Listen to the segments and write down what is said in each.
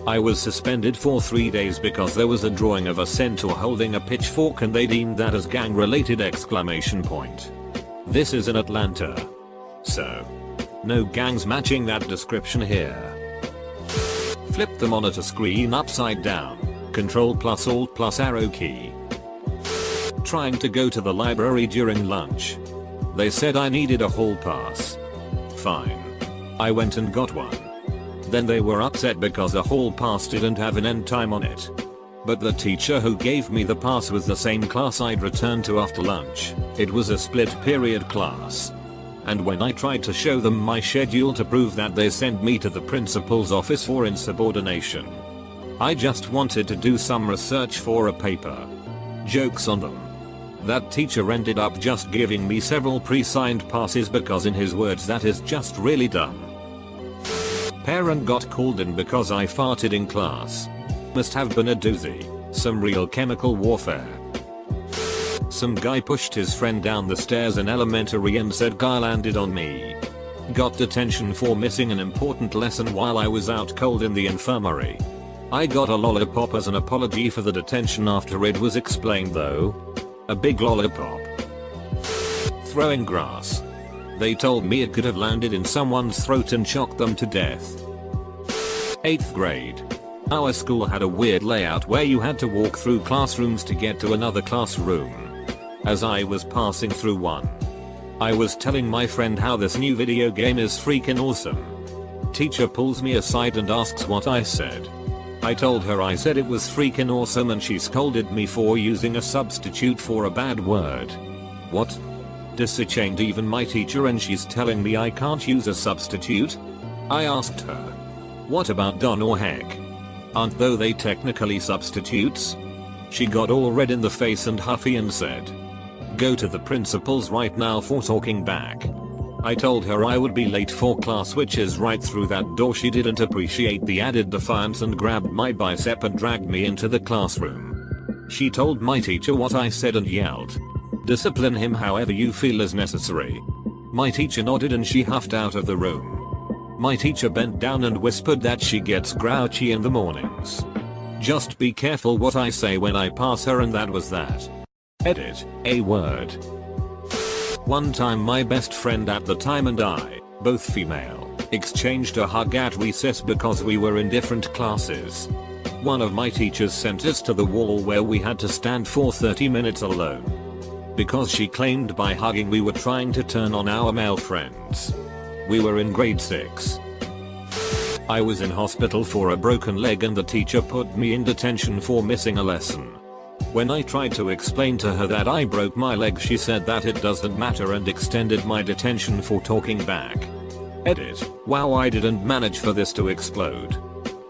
I was suspended for 3 days because there was a drawing of a centaur holding a pitchfork and they deemed that as gang related ! This is in Atlanta. So, no gangs matching that description here. Flip the monitor screen upside down. Control plus Alt plus arrow key. Trying to go to the library during lunch. They said I needed a hall pass. Fine. I went and got one. Then they were upset because a hall pass didn't have an end time on it. But the teacher who gave me the pass was the same class I'd returned to after lunch. It was a split period class. And when I tried to show them my schedule to prove that, they sent me to the principal's office for insubordination. I just wanted to do some research for a paper. Jokes on them. That teacher ended up just giving me several pre-signed passes because in his words that is just really dumb. Parent got called in because I farted in class. Must have been a doozy. Some real chemical warfare. Some guy pushed his friend down the stairs in elementary and said guy landed on me. Got detention for missing an important lesson while I was out cold in the infirmary. I got a lollipop as an apology for the detention after it was explained though. A big lollipop. Throwing grass. They told me it could have landed in someone's throat and shocked them to death. 8th grade. Our school had a weird layout where you had to walk through classrooms to get to another classroom. As I was passing through one, I was telling my friend how this new video game is freaking awesome. Teacher pulls me aside and asks what I said. I told her I said it was freaking awesome and she scolded me for using a substitute for a bad word. What? Disachained even my teacher and she's telling me I can't use a substitute? I asked her. What about don or heck? Aren't though they technically substitutes? She got all red in the face and huffy and said, go to the principal's right now for talking back. I told her I would be late for class, which is right through that door. She didn't appreciate the added defiance and grabbed my bicep and dragged me into the classroom. She told my teacher what I said and yelled, discipline him however you feel is necessary. My teacher nodded and she huffed out of the room. My teacher bent down and whispered that she gets grouchy in the mornings. Just be careful what I say when I pass her, and that was that. Edit, a word. One time my best friend at the time and I, both female, exchanged a hug at recess because we were in different classes. One of my teachers sent us to the wall where we had to stand for 30 minutes alone. Because she claimed by hugging we were trying to turn on our male friends. We were in grade 6. I was in hospital for a broken leg and the teacher put me in detention for missing a lesson. When I tried to explain to her that I broke my leg, she said that it doesn't matter and extended my detention for talking back. Edit. Wow, I didn't manage for this to explode.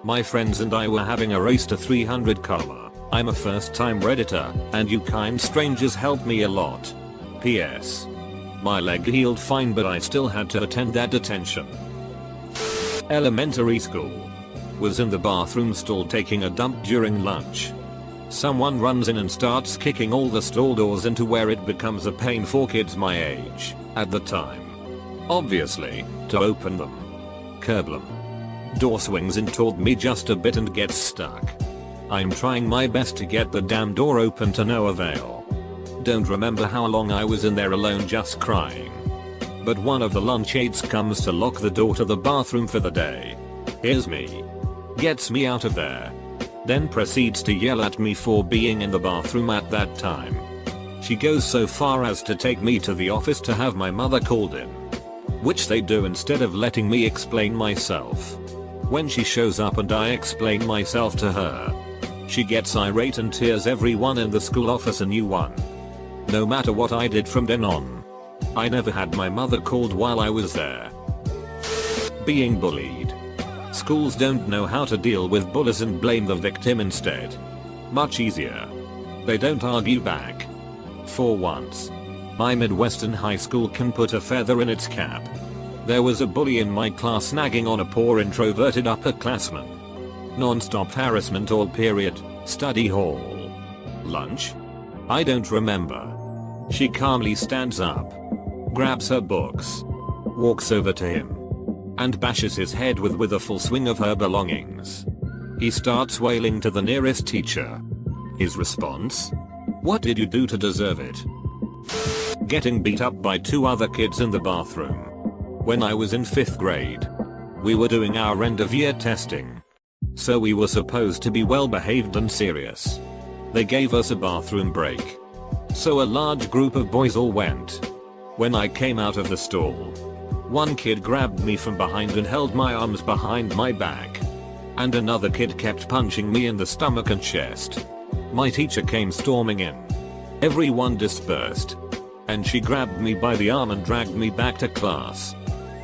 My friends and I were having a race to 300 karma. I'm a first time redditor, and you kind strangers helped me a lot. PS. My leg healed fine but I still had to attend that detention. Elementary school. Was in the bathroom stall taking a dump during lunch. Someone runs in and starts kicking all the stall doors into where it becomes a pain for kids my age, at the time. Obviously, to open them. Kerblem. Door swings in toward me just a bit and gets stuck. I'm trying my best to get the damn door open to no avail. Don't remember how long I was in there alone just crying. But one of the lunch aides comes to lock the door to the bathroom for the day. Here's me. Gets me out of there. Then proceeds to yell at me for being in the bathroom at that time. She goes so far as to take me to the office to have my mother called in. Which they do instead of letting me explain myself. When she shows up and I explain myself to her, she gets irate and tears everyone in the school office a new one. No matter what I did from then on, I never had my mother called while I was there. Being bullied. Schools don't know how to deal with bullies and blame the victim instead. Much easier. They don't argue back. For once, my Midwestern high school can put a feather in its cap. There was a bully in my class nagging on a poor introverted upperclassman. Non-stop harassment all period, study hall. Lunch? I don't remember. She calmly stands up, grabs her books, walks over to him, and bashes his head with a full swing of her belongings. He starts wailing to the nearest teacher. His response? What did you do to deserve it? Getting beat up by 2 other kids in the bathroom. When I was in 5th grade. We were doing our end of year testing. So we were supposed to be well behaved and serious. They gave us a bathroom break. So a large group of boys all went. When I came out of the stall, one kid grabbed me from behind and held my arms behind my back. And another kid kept punching me in the stomach and chest. My teacher came storming in. Everyone dispersed. And she grabbed me by the arm and dragged me back to class.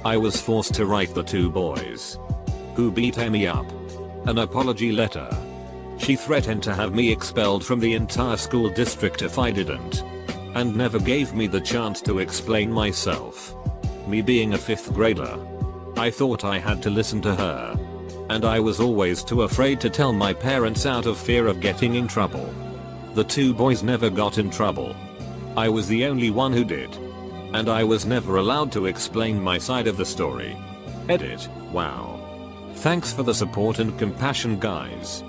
I was forced to write the 2 boys who beat me up an apology letter. She threatened to have me expelled from the entire school district if I didn't. And never gave me the chance to explain myself. Me being a 5th grader, I thought I had to listen to her. And I was always too afraid to tell my parents out of fear of getting in trouble. The 2 boys never got in trouble. I was the only one who did. And I was never allowed to explain my side of the story. Edit. Wow. Thanks for the support and compassion, guys.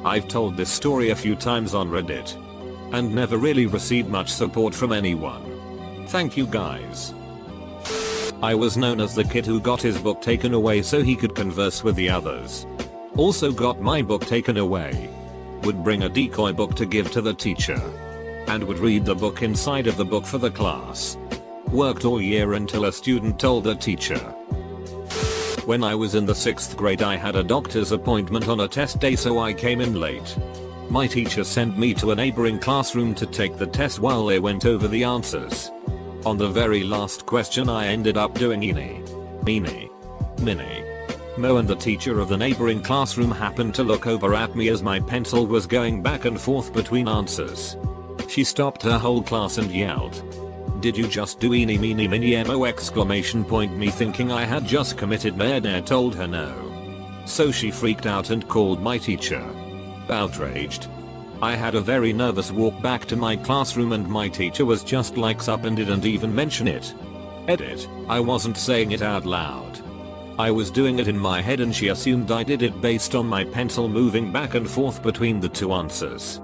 I've told this story a few times on Reddit. And never really received much support from anyone. Thank you, guys. I was known as the kid who got his book taken away so he could converse with the others. Also got my book taken away. Would bring a decoy book to give to the teacher. And would read the book inside of the book for the class. Worked all year until a student told the teacher. When I was in the 6th grade I had a doctor's appointment on a test day, so I came in late. My teacher sent me to a neighboring classroom to take the test while they went over the answers. On the very last question I ended up doing eeny, meeny, miny, mo, and the teacher of the neighboring classroom happened to look over at me as my pencil was going back and forth between answers. She stopped her whole class and yelled, "Did you just do eeny meeny miny mo?" Me thinking I had just committed murder told her no. So she freaked out and called my teacher. Outraged, I had a very nervous walk back to my classroom and my teacher was just like sup and didn't even mention it. Edit. I wasn't saying it out loud. I was doing it in my head and she assumed I did it based on my pencil moving back and forth between the 2 answers.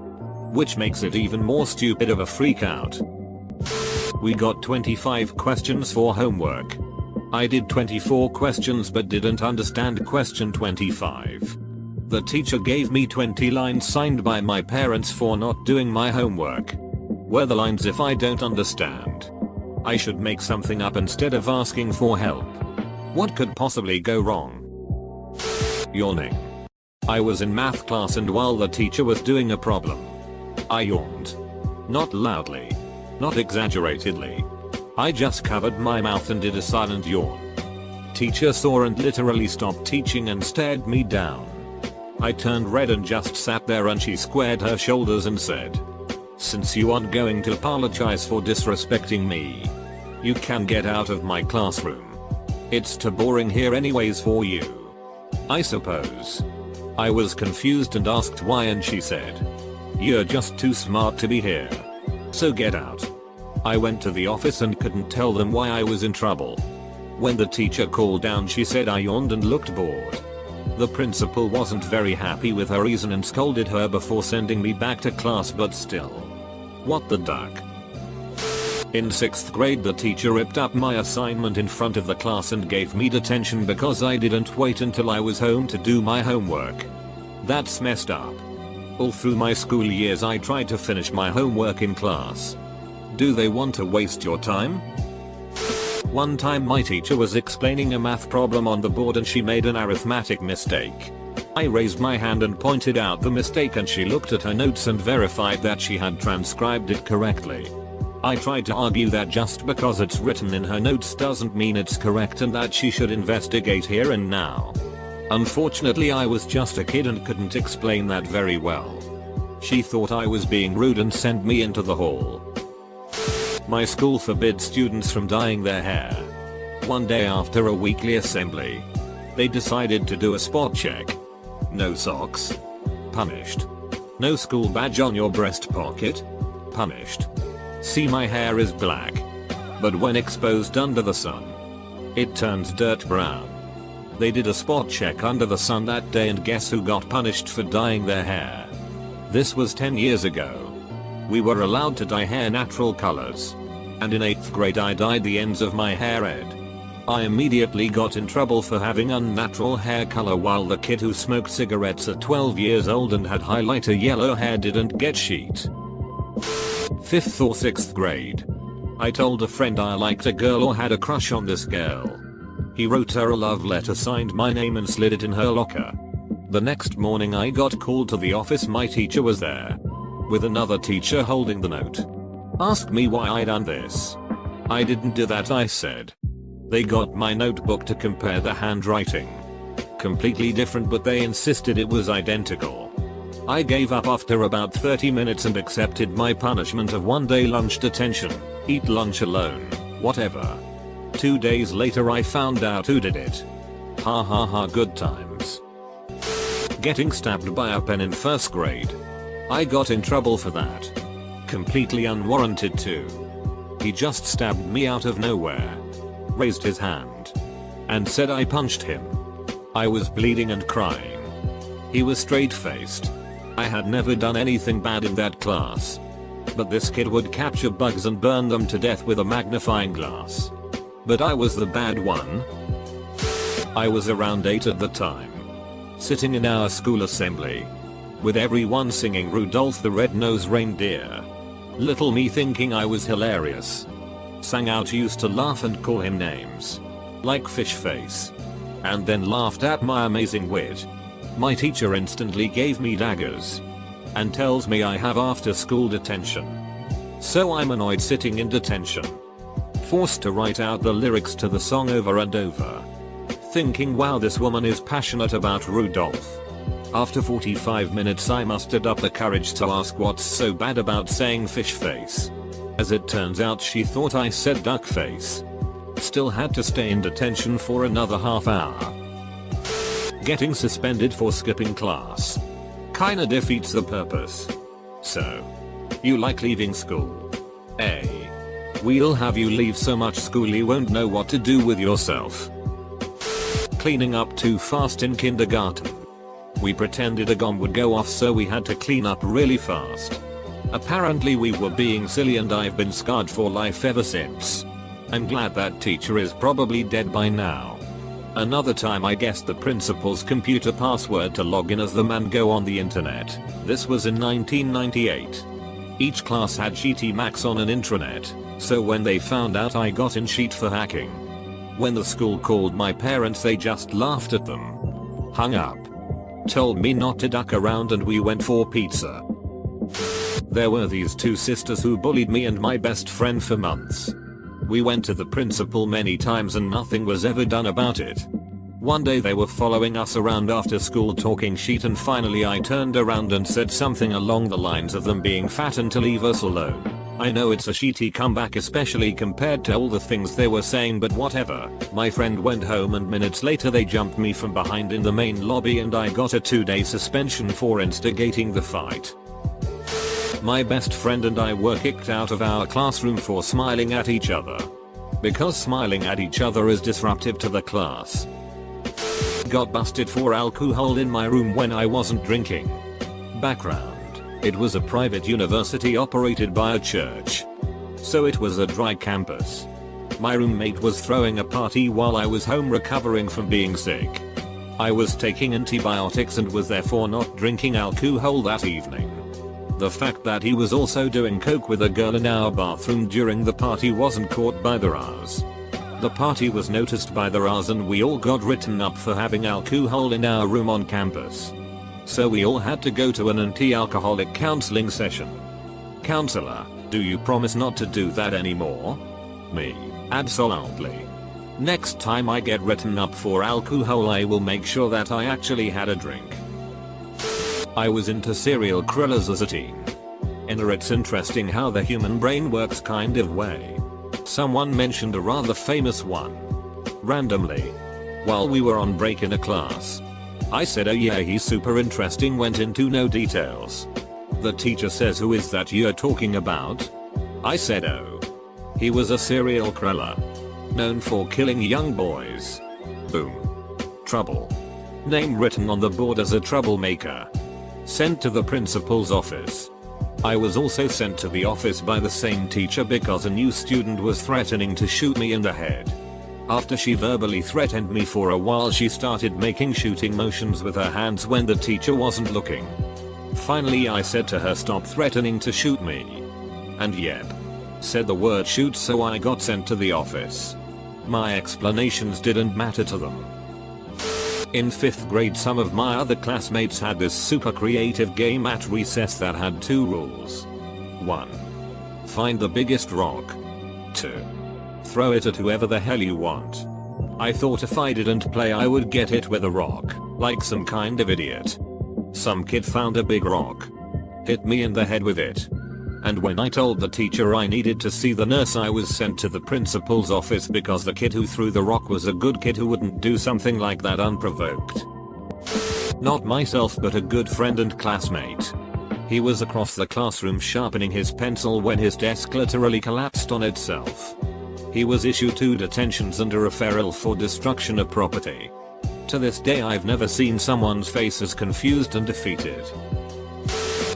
Which makes it even more stupid of a freak out. We got 25 questions for homework. I did 24 questions but didn't understand question 25. The teacher gave me 20 lines signed by my parents for not doing my homework. Were the lines, "If I don't understand, I should make something up instead of asking for help. What could possibly go wrong?" Yawning. I was in math class and while the teacher was doing a problem, I yawned. Not loudly. Not exaggeratedly. I just covered my mouth and did a silent yawn. Teacher saw and literally stopped teaching and stared me down. I turned red and just sat there and she squared her shoulders and said, "Since you aren't going to apologize for disrespecting me, you can get out of my classroom. It's too boring here anyways for you, I suppose." I was confused and asked why and she said, "You're just too smart to be here. So get out." I went to the office and couldn't tell them why I was in trouble. When the teacher called down she said I yawned and looked bored. The principal wasn't very happy with her reason and scolded her before sending me back to class, but still. What the duck? In 6th grade the teacher ripped up my assignment in front of the class and gave me detention because I didn't wait until I was home to do my homework. That's messed up. All through my school years I tried to finish my homework in class. Do they want to waste your time? One time my teacher was explaining a math problem on the board and she made an arithmetic mistake. I raised my hand and pointed out the mistake and she looked at her notes and verified that she had transcribed it correctly. I tried to argue that just because it's written in her notes doesn't mean it's correct and that she should investigate here and now. Unfortunately I was just a kid and couldn't explain that very well. She thought I was being rude and sent me into the hall. My school forbid students from dyeing their hair. One day after a weekly assembly, they decided to do a spot check. No socks? Punished. No school badge on your breast pocket? Punished. See, my hair is black. But when exposed under the sun, it turns dirt brown. They did a spot check under the sun that day and guess who got punished for dyeing their hair? This was 10 years ago. We were allowed to dye hair natural colors. And in 8th grade I dyed the ends of my hair red. I immediately got in trouble for having unnatural hair color while the kid who smoked cigarettes at 12 years old and had highlighter yellow hair didn't get sheet. 5th or 6th grade. I told a friend I liked a girl or had a crush on this girl. He wrote her a love letter, signed my name and slid it in her locker. The next morning I got called to the office. My teacher was there, with another teacher holding the note. Asked me why I done this. I didn't do that, I said. They got my notebook to compare the handwriting. Completely different, but they insisted it was identical. I gave up after about 30 minutes and accepted my punishment of 1 day lunch detention. Eat lunch alone, whatever. 2 days later I found out who did it. Ha ha ha, good times. Getting stabbed by a pen in 1st grade. I got in trouble for that. Completely unwarranted too. He just stabbed me out of nowhere. Raised his hand. And said I punched him. I was bleeding and crying. He was straight-faced. I had never done anything bad in that class. But this kid would capture bugs and burn them to death with a magnifying glass. But I was the bad one. I was around 8 at the time. Sitting in our school assembly. With everyone singing Rudolph the Red-Nosed Reindeer. Little me thinking I was hilarious. Sang out, used to laugh and call him names. Like fish face. And then laughed at my amazing wit. My teacher instantly gave me daggers. And tells me I have after school detention. So I'm annoyed sitting in detention. Forced to write out the lyrics to the song over and over. Thinking, wow, this woman is passionate about Rudolph. After 45 minutes I mustered up the courage to ask what's so bad about saying fish face. As it turns out she thought I said duck face. Still had to stay in detention for another half hour. Getting suspended for skipping class. Kinda defeats the purpose. So, you like leaving school? A. We'll have you leave so much school you won't know what to do with yourself. Cleaning up too fast in kindergarten. We pretended a bomb would go off, so we had to clean up really fast. Apparently we were being silly and I've been scarred for life ever since. I'm glad that teacher is probably dead by now. Another time I guessed the principal's computer password to log in as the man go on the internet. This was in 1998. Each class had Sheety Max on an intranet, so when they found out I got in sheet for hacking. When the school called my parents they just laughed at them. Hung up. Told me not to duck around and we went for pizza. There were these two sisters who bullied me and my best friend for months. We went to the principal many times and nothing was ever done about it. One day they were following us around after school talking shit, and finally I turned around and said something along the lines of them being fat and to leave us alone. I know it's a shitty comeback, especially compared to all the things they were saying, but whatever. My friend went home and minutes later they jumped me from behind in the main lobby and I got a 2-day suspension for instigating the fight. My best friend and I were kicked out of our classroom for smiling at each other. Because smiling at each other is disruptive to the class. Got busted for alcohol in my room when I wasn't drinking. Background. It was a private university operated by a church. So it was a dry campus. My roommate was throwing a party while I was home recovering from being sick. I was taking antibiotics and was therefore not drinking alcohol that evening. The fact that he was also doing coke with a girl in our bathroom during the party wasn't caught by the RAs. The party was noticed by the RAs and we all got written up for having alcohol in our room on campus. So we all had to go to an anti-alcoholic counseling session. Counselor, do you promise not to do that anymore? Me, absolutely. Next time I get written up for alcohol I will make sure that I actually had a drink. I was into serial killers as a teen. It's interesting how the human brain works kind of way. Someone mentioned a rather famous one. Randomly. While we were on break in a class. I said, oh yeah, he's super interesting, went into no details. The teacher says, who is that you're talking about? I said, oh. He was a serial killer. Known for killing young boys. Boom. Trouble. Name written on the board as a troublemaker. Sent to the principal's office. I was also sent to the office by the same teacher because a new student was threatening to shoot me in the head. After she verbally threatened me for a while, she started making shooting motions with her hands when the teacher wasn't looking. Finally I said to her, stop threatening to shoot me. And yep, said the word shoot, so I got sent to the office. My explanations didn't matter to them. In 5th grade, some of my other classmates had this super creative game at recess that had 2 rules. 1. Find the biggest rock. 2. Throw it at whoever the hell you want. I thought if I didn't play I would get hit with a rock, like some kind of idiot. Some kid found a big rock. Hit me in the head with it. And when I told the teacher I needed to see the nurse, I was sent to the principal's office because the kid who threw the rock was a good kid who wouldn't do something like that unprovoked. Not myself, but a good friend and classmate. He was across the classroom sharpening his pencil when his desk literally collapsed on itself. He was issued 2 detentions and a referral for destruction of property. To this day I've never seen someone's face as confused and defeated.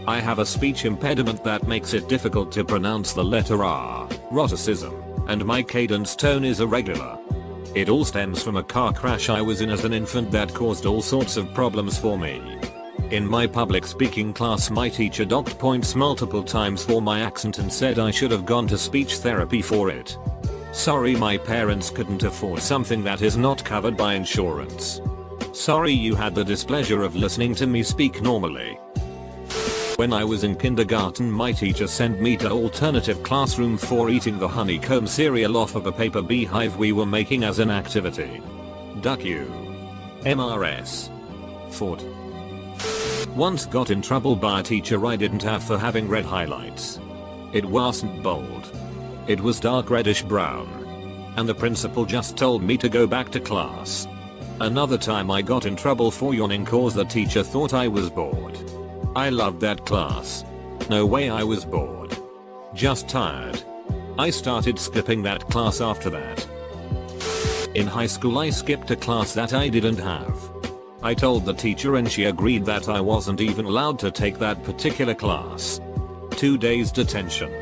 I have a speech impediment that makes it difficult to pronounce the letter R, roticism, and my cadence tone is irregular. It all stems from a car crash I was in as an infant that caused all sorts of problems for me. In my public speaking class, my teacher docked points multiple times for my accent and said I should have gone to speech therapy for it. Sorry, my parents couldn't afford something that is not covered by insurance. Sorry you had the displeasure of listening to me speak normally. When I was in kindergarten, my teacher sent me to alternative classroom for eating the honeycomb cereal off of a paper beehive we were making as an activity. Duck you. MRS. Fort. Once got in trouble by a teacher I didn't have for having red highlights. It wasn't bold. It was dark reddish brown. And the principal just told me to go back to class. Another time I got in trouble for yawning cause the teacher thought I was bored. I loved that class. No way I was bored. Just tired. I started skipping that class after that. In high school I skipped a class that I didn't have. I told the teacher and she agreed that I wasn't even allowed to take that particular class. 2 days detention.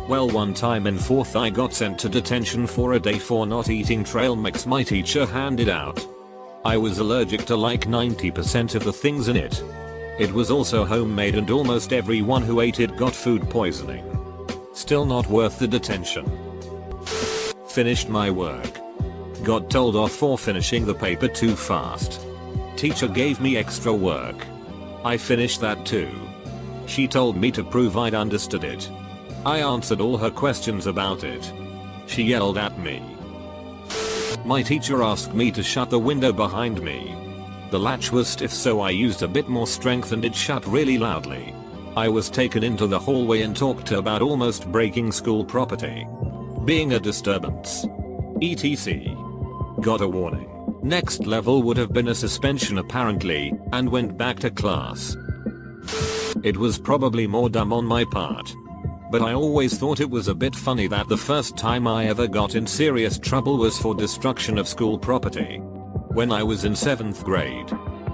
Well, one time in 4th I got sent to detention for a day for not eating trail mix my teacher handed out. I was allergic to like 90% of the things in it. It was also homemade and almost everyone who ate it got food poisoning. Still not worth the detention. Finished my work. Got told off for finishing the paper too fast. Teacher gave me extra work. I finished that too. She told me to prove I'd understood it. I answered all her questions about it. She yelled at me. My teacher asked me to shut the window behind me. The latch was stiff, so I used a bit more strength and it shut really loudly. I was taken into the hallway and talked to about almost breaking school property. Being a disturbance. etc. Got a warning. Next level would have been a suspension apparently, and went back to class. It was probably more dumb on my part. But I always thought it was a bit funny that the first time I ever got in serious trouble was for destruction of school property. When I was in 7th grade.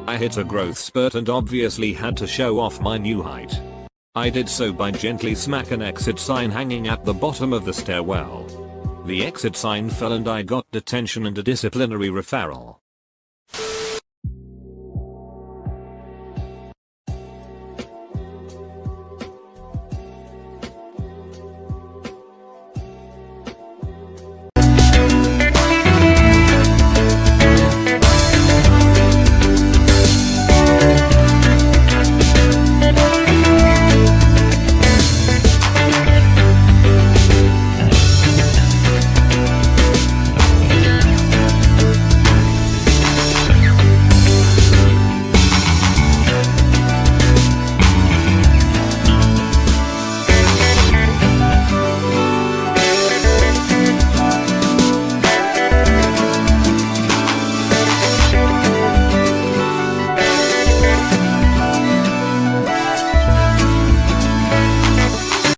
I hit a growth spurt and obviously had to show off my new height. I did so by gently smacking an exit sign hanging at the bottom of the stairwell. The exit sign fell and I got detention and a disciplinary referral.